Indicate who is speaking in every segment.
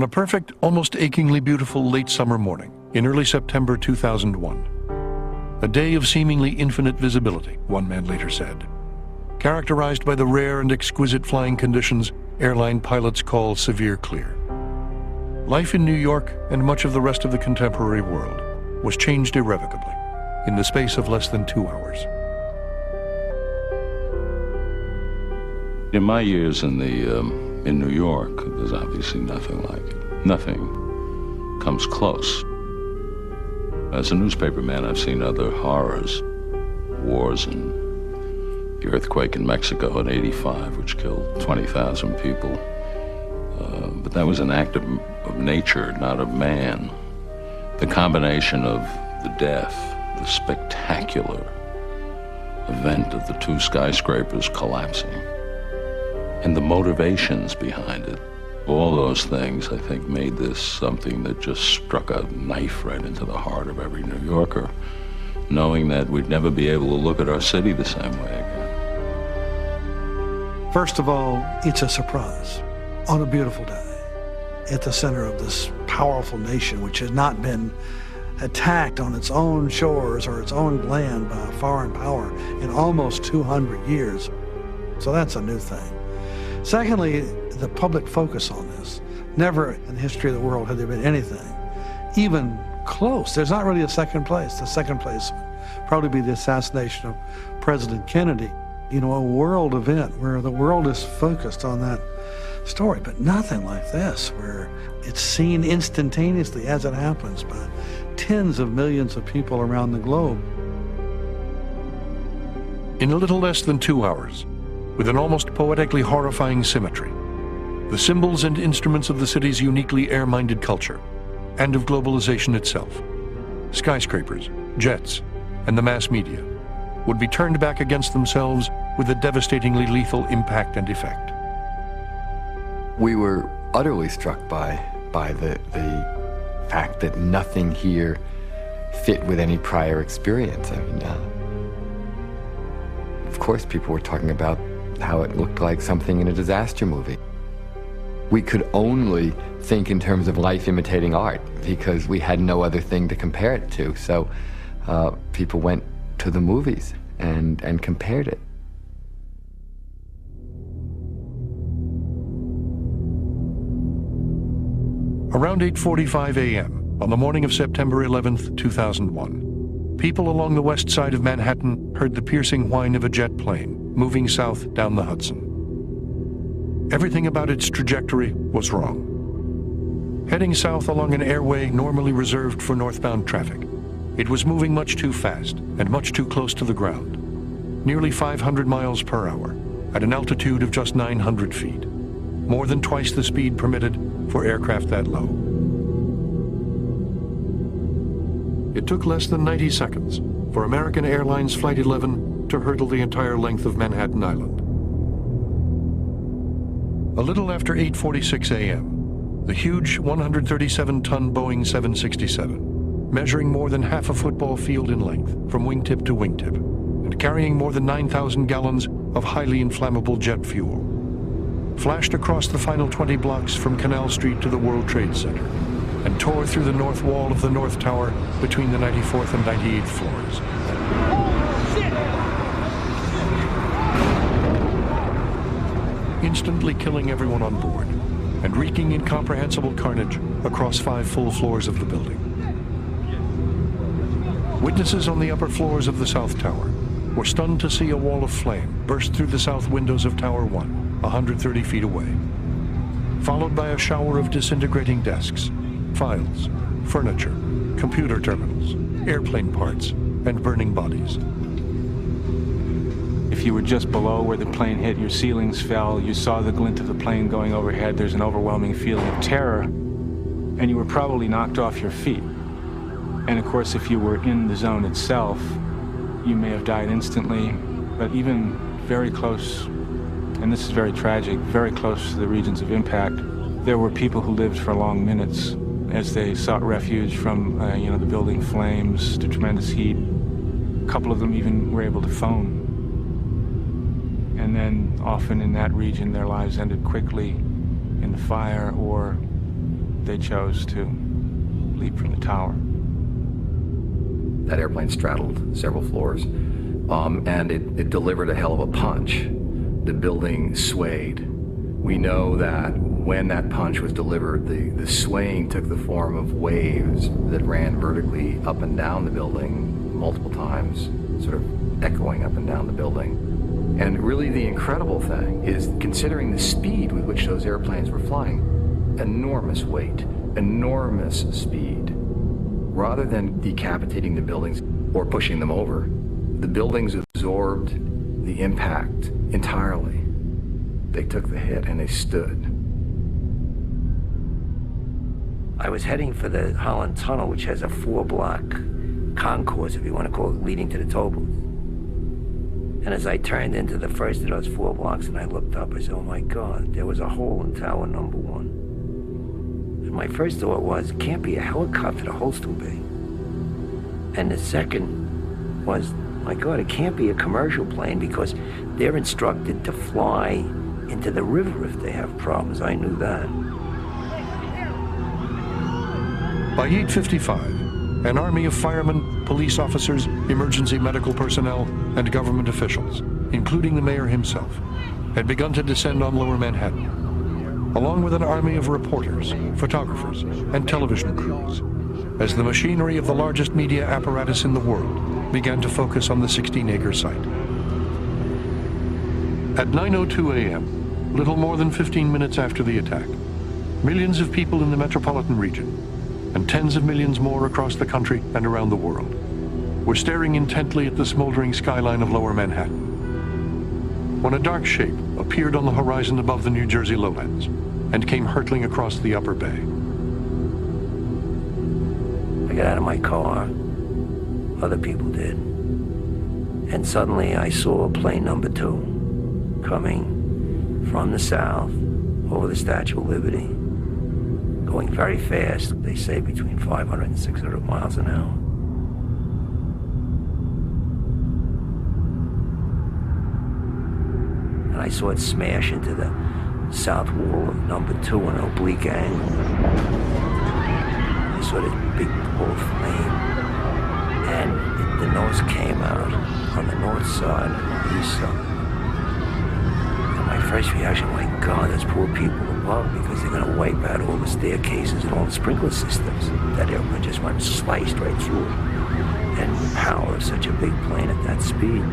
Speaker 1: a perfect, almost achingly beautiful late summer morning in early September 2001. A day of seemingly infinite visibility, one man later said, characterized by the rare and exquisite flying conditions airline pilots call severe clear. Life in New York and much of the rest of the contemporary world was changed irrevocably in the space of less than 2 hours.
Speaker 2: In my years in New York, there's obviously nothing like it. Nothing comes close. As a newspaper man, I've seen other horrors, wars, and the earthquake in Mexico in '85, which killed 20,000 people. But that was an act of nature, not of man. The combination of the death, the spectacular event of the two skyscrapers collapsing, and the motivations behind it, all those things, I think, made this something that just struck a knife right into the heart of every New Yorker, knowing that we'd never be able to look at our city the same way again.
Speaker 3: First of all, it's a surprise on a beautiful day at the center of this powerful nation, which has not been attacked on its own shores or its own land by a foreign power in almost 200 years. So that's a new thing. Secondly, the public focus on this. Never in the history of the world had there been anything even close. There's not really a second place. The second place would probably be the assassination of President Kennedy. You know, a world event where the world is focused on that story, but nothing like this, where it's seen instantaneously as it happens by tens of millions of people around the globe.
Speaker 1: In a little less than 2 hours, with an almost poetically horrifying symmetry, the symbols and instruments of the city's uniquely air-minded culture, and of globalization itself, skyscrapers, jets, and the mass media, would be turned back against themselves with a devastatingly lethal impact and effect.
Speaker 4: We were utterly struck by the fact that nothing here fit with any prior experience. I mean, of course, people were talking about how it looked like something in a disaster movie. We could only think in terms of life imitating art because we had no other thing to compare it to. So people went to the movies and compared it.
Speaker 1: Around 8:45 a.m. on the morning of September 11th, 2001, people along the west side of Manhattan heard the piercing whine of a jet plane moving south down the Hudson. Everything about its trajectory was wrong. Heading south along an airway normally reserved for northbound traffic, it was moving much too fast and much too close to the ground, nearly 500 miles per hour at an altitude of just 900 feet, more than twice the speed permitted for aircraft that low. It took less than 90 seconds for American Airlines Flight 11 to hurtle the entire length of Manhattan Island. A little after 8:46 a.m., the huge 137-ton Boeing 767, measuring more than half a football field in length from wingtip to wingtip, and carrying more than 9,000 gallons of highly inflammable jet fuel, flashed across the final 20 blocks from Canal Street to the World Trade Center, and tore through the north wall of the North Tower between the 94th and 98th floors. Instantly killing everyone on board and wreaking incomprehensible carnage across 5 full floors of the building. Witnesses on the upper floors of the South Tower were stunned to see a wall of flame burst through the south windows of Tower 1, 130 feet away, followed by a shower of disintegrating desks, files, furniture, computer terminals, airplane parts, and burning bodies.
Speaker 5: If you were just below where the plane hit, your ceilings fell, you saw the glint of the plane going overhead, there's an overwhelming feeling of terror, and you were probably knocked off your feet. And of course, if you were in the zone itself, you may have died instantly, but even very close, and this is very tragic, very close to the regions of impact, there were people who lived for long minutes as they sought refuge from the building flames, the tremendous heat. A couple of them even were able to phone. And then often in that region, their lives ended quickly in the fire or they chose to leap from the tower.
Speaker 6: That airplane straddled several floors, and it delivered a hell of a punch. The building swayed. We know that when that punch was delivered, the swaying took the form of waves that ran vertically up and down the building multiple times, sort of echoing up and down the building. And really the incredible thing is, considering the speed with which those airplanes were flying, enormous weight, enormous speed. Rather than decapitating the buildings or pushing them over, the buildings absorbed the impact entirely. They took the hit and they stood.
Speaker 7: I was heading for the Holland Tunnel, which has a 4-block concourse, if you want to call it, leading to the toll booth. And as I turned into the first of those 4 blocks and I looked up, I said, oh my God, there was a hole in tower number 1. And my first thought was, it can't be a helicopter to Holston Bay. And the second was, my God, it can't be a commercial plane, because they're instructed to fly into the river if they have problems. I knew that.
Speaker 1: By 8:55, an army of firemen, police officers, emergency medical personnel, and government officials, including the mayor himself, had begun to descend on Lower Manhattan, along with an army of reporters, photographers, and television crews, as the machinery of the largest media apparatus in the world began to focus on the 16-acre site. At 9:02 a.m., little more than 15 minutes after the attack, millions of people in the metropolitan region, and tens of millions more across the country and around the world, were staring intently at the smoldering skyline of Lower Manhattan, when a dark shape appeared on the horizon above the New Jersey lowlands and came hurtling across the Upper Bay.
Speaker 7: I got out of my car. Other people did. And suddenly I saw plane number 2 coming from the south over the Statue of Liberty, going very fast. They say between 500 and 600 miles an hour. And I saw it smash into the south wall of number 2 in an oblique angle. I saw this big ball of flame, and the nose came out on the north side and the east side. And my first reaction, my God, those poor people above, because they're going to wipe out all the staircases and all the sprinkler systems. That airplane just went sliced right through it. And the power of such a big plane at that speed.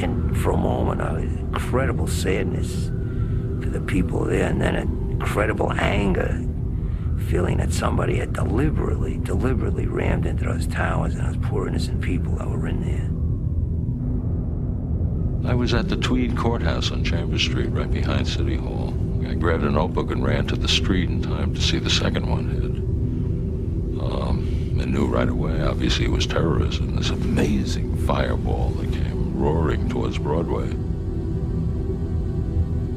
Speaker 7: And for a moment, incredible sadness for the people there, and then an incredible anger, feeling that somebody had deliberately rammed into those towers and those poor innocent people that were in there.
Speaker 2: I was at the Tweed Courthouse on Chambers Street, right behind City Hall. I grabbed a notebook and ran to the street in time to see the second one hit. I knew right away, obviously, it was terrorism. This amazing fireball that came roaring towards Broadway.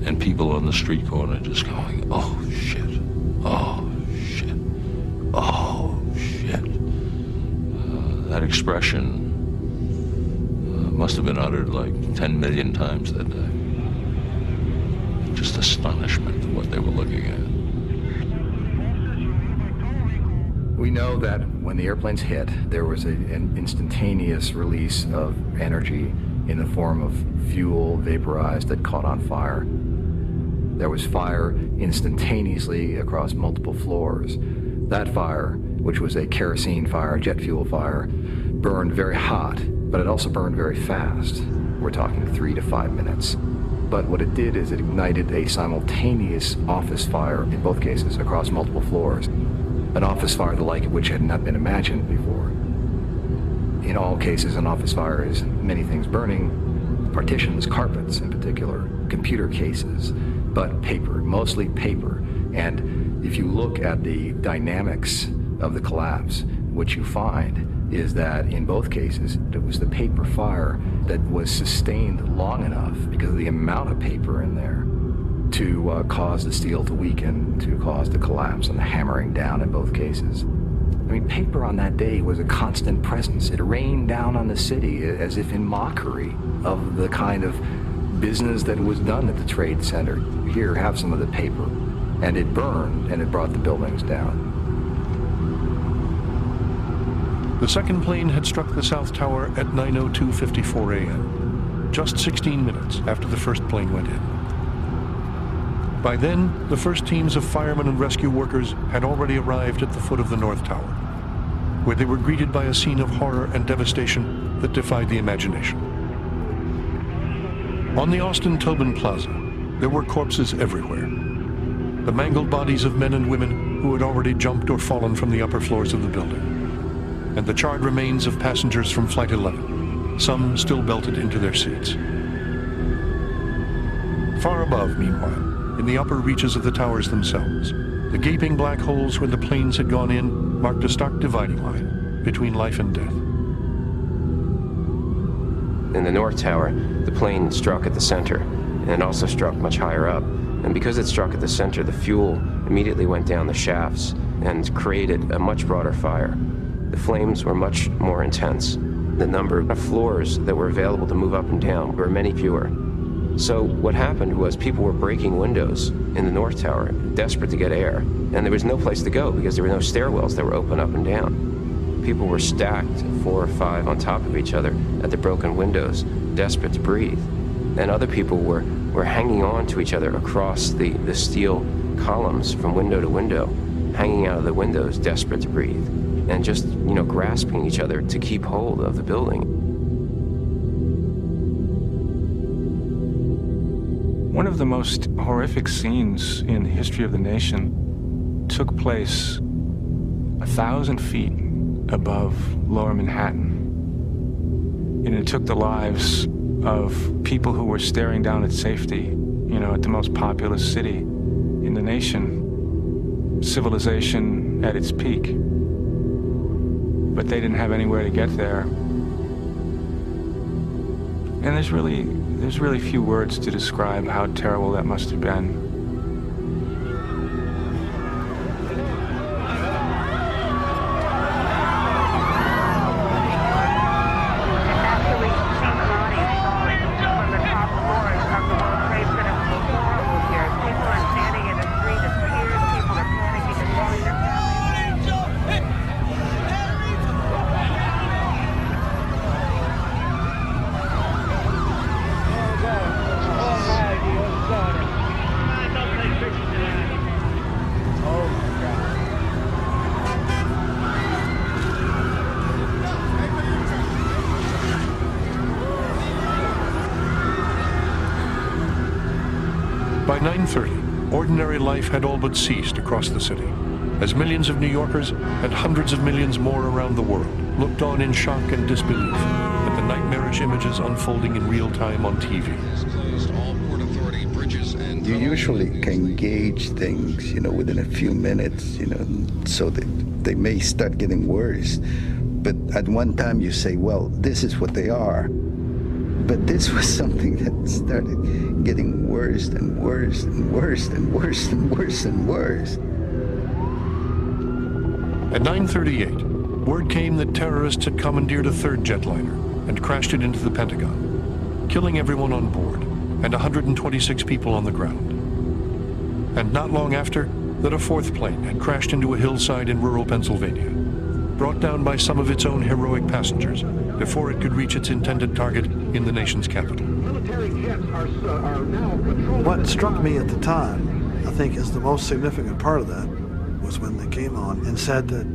Speaker 2: And people on the street corner just going, oh, shit, oh, shit, oh, shit. That expression must have been uttered like 10 million times that day. Just astonishment at what they were looking at.
Speaker 6: We know that when the airplanes hit, there was an instantaneous release of energy in the form of fuel vaporized that caught on fire. There was fire instantaneously across multiple floors. That fire, which was a kerosene fire, jet fuel fire, burned very hot, but it also burned very fast. We're talking 3 to 5 minutes. But what it did is it ignited a simultaneous office fire, in both cases, across multiple floors. An office fire the like of which had not been imagined before. In all cases, an office fire is many things burning, partitions, carpets in particular, computer cases, but paper, mostly paper. And if you look at the dynamics of the collapse, what you find is that in both cases, it was the paper fire that was sustained long enough because of the amount of paper in there to cause the steel to weaken, to cause the collapse and the hammering down in both cases. I mean, paper on that day was a constant presence. It rained down on the city as if in mockery of the kind of business that was done at the Trade Center. Here, have some of the paper. and it burned, and it brought the buildings down.
Speaker 1: The second plane had struck the South Tower at 9:02:54 a.m., just 16 minutes after the first plane went in. By then, the first teams of firemen and rescue workers had already arrived at the foot of the North Tower, where they were greeted by a scene of horror and devastation that defied the imagination. On the Austin Tobin Plaza, there were corpses everywhere. The mangled bodies of men and women who had already jumped or fallen from the upper floors of the building, and the charred remains of passengers from Flight 11, some still belted into their seats. Far above, meanwhile, in the upper reaches of the towers themselves, the gaping black holes where the planes had gone in marked a stark dividing line between life and death.
Speaker 8: In the North Tower, the plane struck at the center, and it also struck much higher up. And because it struck at the center, the fuel immediately went down the shafts and created a much broader fire. The flames were much more intense. The number of floors that were available to move up and down were many fewer. So what happened was people were breaking windows in the North Tower, desperate to get air, and there was no place to go because there were no stairwells that were open up and down. People were stacked 4 or 5 on top of each other at the broken windows, desperate to breathe. And other people were hanging on to each other across the steel columns from window to window, hanging out of the windows, desperate to breathe, and just, grasping each other to keep hold of the building.
Speaker 5: One of the most horrific scenes in the history of the nation took place 1,000 feet above Lower Manhattan. And it took the lives of people who were staring down at safety, at the most populous city in the nation, civilization at its peak. But they didn't have anywhere to get there. And there's really few words to describe how terrible that must have been.
Speaker 1: By 9:30, ordinary life had all but ceased across the city, as millions of New Yorkers and hundreds of millions more around the world looked on in shock and disbelief at the nightmarish images unfolding in real time on TV.
Speaker 9: You usually can gauge things, within a few minutes, so that they may start getting worse. But at one time you say, well, this is what they are. But this was something that started getting worse and worse and worse and worse and worse and worse.
Speaker 1: At 9:38, word came that terrorists had commandeered a third jetliner and crashed it into the Pentagon, killing everyone on board and 126 people on the ground. And not long after, that a fourth plane had crashed into a hillside in rural Pennsylvania, brought down by some of its own heroic passengers before it could reach its intended target in the nation's capital.
Speaker 3: What struck me at the time, I think, is the most significant part of that, was when they came on and said that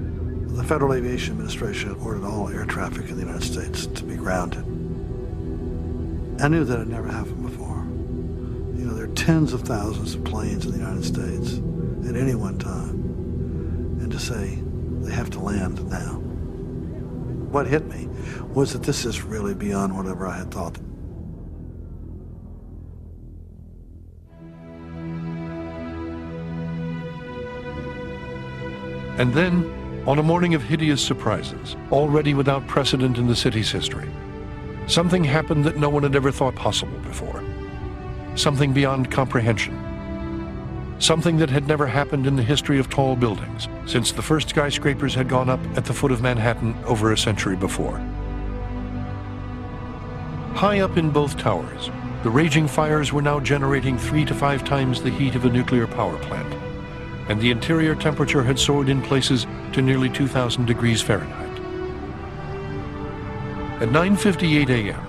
Speaker 3: the Federal Aviation Administration ordered all air traffic in the United States to be grounded. I knew that had never happened before. There are tens of thousands of planes in the United States at any one time, and to say they have to land now. What hit me was that this is really beyond whatever I had thought.
Speaker 1: And then, on a morning of hideous surprises, already without precedent in the city's history, something happened that no one had ever thought possible before. Something beyond comprehension. Something that had never happened in the history of tall buildings since the first skyscrapers had gone up at the foot of Manhattan over a century before. High up in both towers, the raging fires were now generating 3 to 5 times the heat of a nuclear power plant, and the interior temperature had soared in places to nearly 2,000 degrees Fahrenheit. At 9:58 a.m.,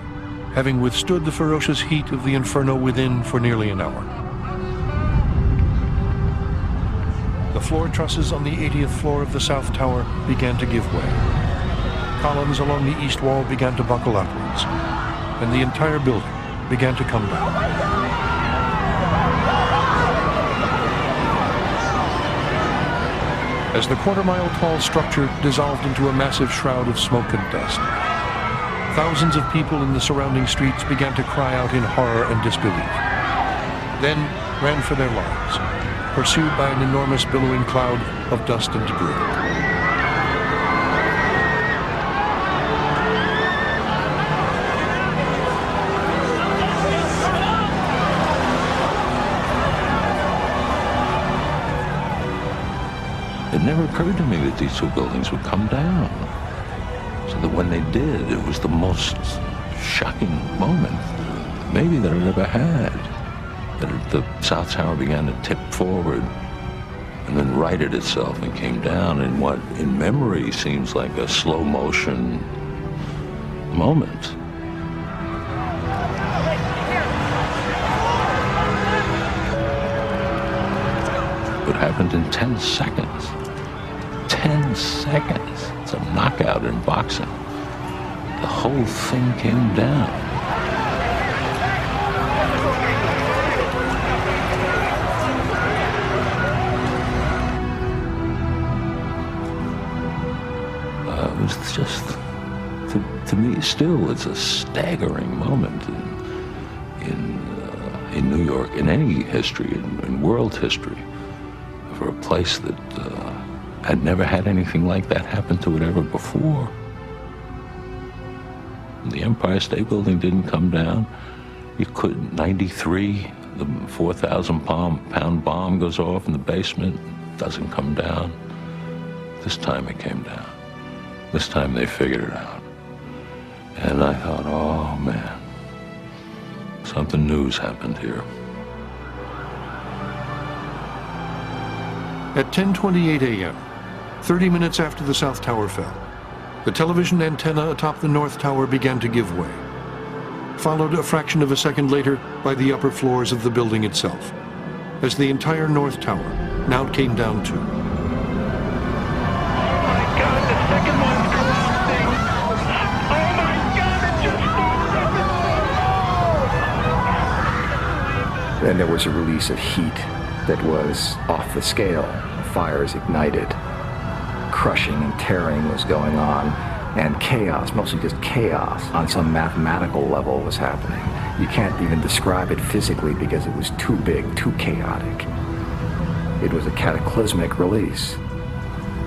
Speaker 1: having withstood the ferocious heat of the inferno within for nearly an hour, the floor trusses on the 80th floor of the South Tower began to give way. Columns along the east wall began to buckle outwards, and the entire building began to come down. As the quarter-mile-tall structure dissolved into a massive shroud of smoke and dust, thousands of people in the surrounding streets began to cry out in horror and disbelief, then ran for their lives, pursued by an enormous billowing cloud of dust and debris.
Speaker 2: It never occurred to me that these two buildings would come down. So that when they did, it was the most shocking moment maybe that I'd ever had. That the South Tower began to tip forward and then righted itself and came down in what in memory seems like a slow motion moment. It happened in 10 seconds. 10 seconds. It's a knockout in boxing. The whole thing came down. It was just, to me, still, it's a staggering moment in New York, in any history, in world history, for a place that had never had anything like that happen to it ever before. The Empire State Building didn't come down. You couldn't. 93, the 4,000-pound bomb goes off in the basement, doesn't come down. This time it came down. This time they figured it out. And I thought, oh man, something new's happened here.
Speaker 1: At 10:28 a.m., 30 minutes after the South Tower fell, the television antenna atop the North Tower began to give way, followed a fraction of a second later by the upper floors of the building itself, as the entire North Tower now came down too.
Speaker 6: Then there was a release of heat that was off the scale. Fires ignited. Crushing and tearing was going on. And chaos, mostly just chaos, on some mathematical level was happening. You can't even describe it physically because it was too big, too chaotic. It was a cataclysmic release.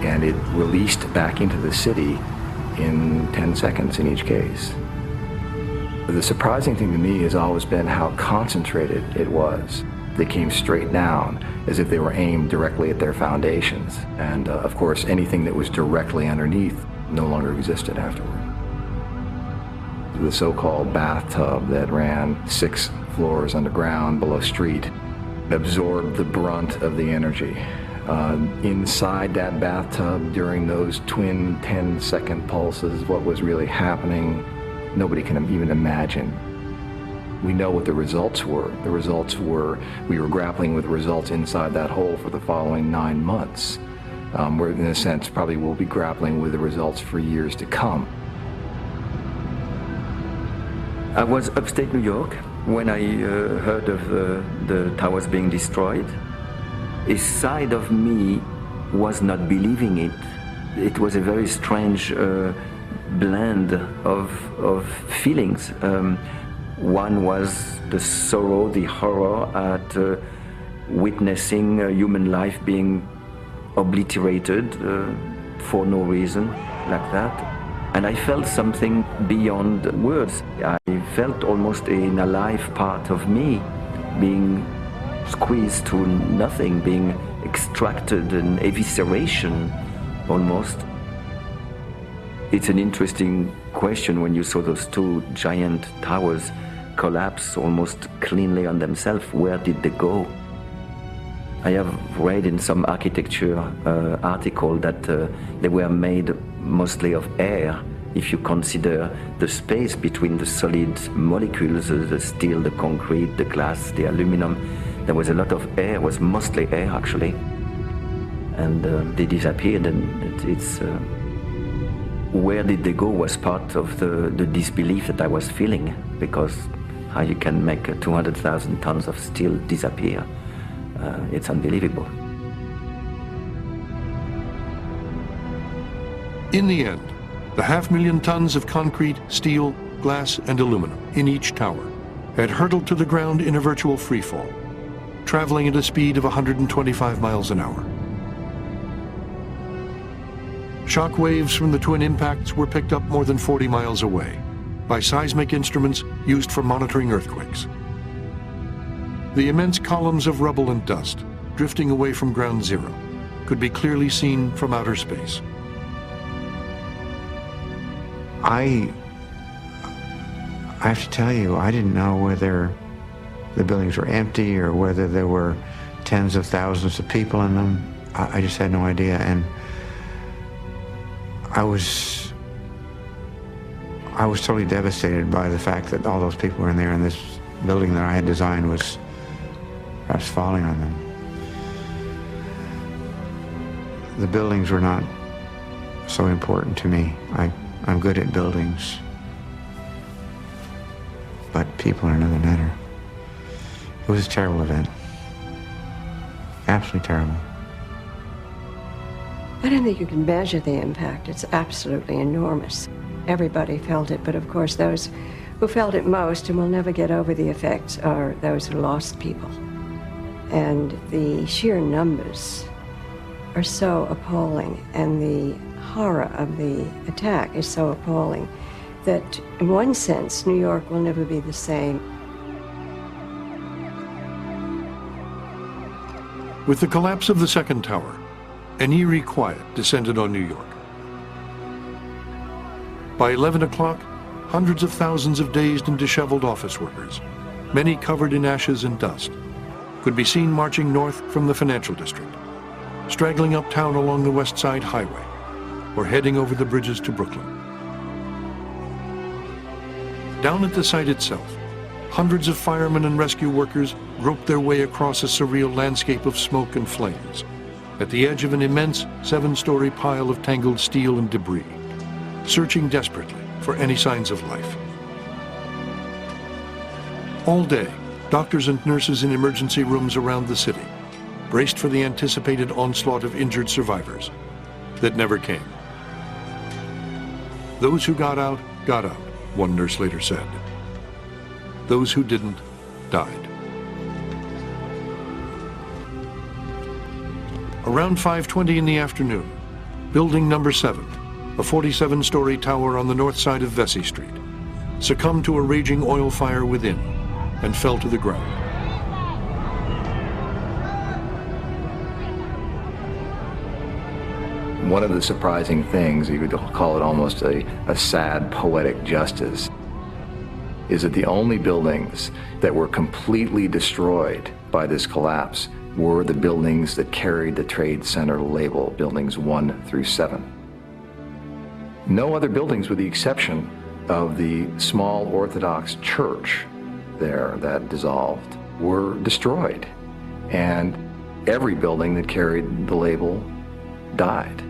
Speaker 6: And it released back into the city in 10 seconds in each case. The surprising thing to me has always been how concentrated it was. They came straight down as if they were aimed directly at their foundations. And of course, anything that was directly underneath no longer existed afterward. The so-called bathtub that ran 6 floors underground below street absorbed the brunt of the energy. Inside that bathtub during those twin 10-second pulses, what was really happening, nobody can even imagine. We know what the results were. The results were, we were grappling with results inside that hole for the following 9 months. We're, in a sense, probably will be grappling with the results for years to come.
Speaker 10: I was upstate New York when I heard of the towers being destroyed. A side of me was not believing it. It was a very strange blend of feelings. One was the sorrow, the horror at witnessing human life being obliterated for no reason like that. And I felt something beyond words. I felt almost an alive part of me being squeezed to nothing, being extracted, an evisceration almost. It's an interesting question when you saw those 2 giant towers collapse almost cleanly on themselves. Where did they go? I have read in some architecture article that they were made mostly of air. If you consider the space between the solid molecules, the steel, the concrete, the glass, the aluminum, there was a lot of air, it was mostly air actually. And they disappeared, and it's where did they go was part of the disbelief that I was feeling, because how you can make 200,000 tons of steel disappear, it's unbelievable.
Speaker 1: In the end, the 500,000 tons of concrete, steel, glass, and aluminum in each tower had hurtled to the ground in a virtual freefall, traveling at a speed of 125 miles an hour. Shock waves from the twin impacts were picked up more than 40 miles away by seismic instruments used for monitoring earthquakes. The immense columns of rubble and dust drifting away from ground zero could be clearly seen from outer space.
Speaker 11: I have to tell you, I didn't know whether the buildings were empty or whether there were tens of thousands of people in them. I just had no idea, and I was totally devastated by the fact that all those people were in there, and this building that I had designed was perhaps falling on them. The buildings were not so important to me. I'm good at buildings, but people are another matter. It was a terrible event. Absolutely terrible.
Speaker 12: I don't think you can measure the impact. It's absolutely enormous. Everybody felt it, but of course those who felt it most and will never get over the effects are those who lost people. And the sheer numbers are so appalling, and the horror of the attack is so appalling that in one sense New York will never be the same.
Speaker 1: With the collapse of the second tower, an eerie quiet descended on New York. By 11 o'clock, hundreds of thousands of dazed and disheveled office workers, many covered in ashes and dust, could be seen marching north from the financial district, straggling uptown along the West Side Highway, or heading over the bridges to Brooklyn. Down at the site itself, hundreds of firemen and rescue workers groped their way across a surreal landscape of smoke and flames, at the edge of an immense 7-story pile of tangled steel and debris, searching desperately for any signs of life. All day, doctors and nurses in emergency rooms around the city braced for the anticipated onslaught of injured survivors that never came. Those who got out, one nurse later said. Those who didn't, died. Around 5:20 in the afternoon, building number 7, a 47-story tower on the north side of Vesey Street, succumbed to a raging oil fire within and fell to the ground.
Speaker 6: One of the surprising things, you could call it almost a sad poetic justice, is that the only buildings that were completely destroyed by this collapse were the buildings that carried the Trade Center label, buildings 1 through 7. No other buildings, with the exception of the small Orthodox church there that dissolved, were destroyed. And every building that carried the label died.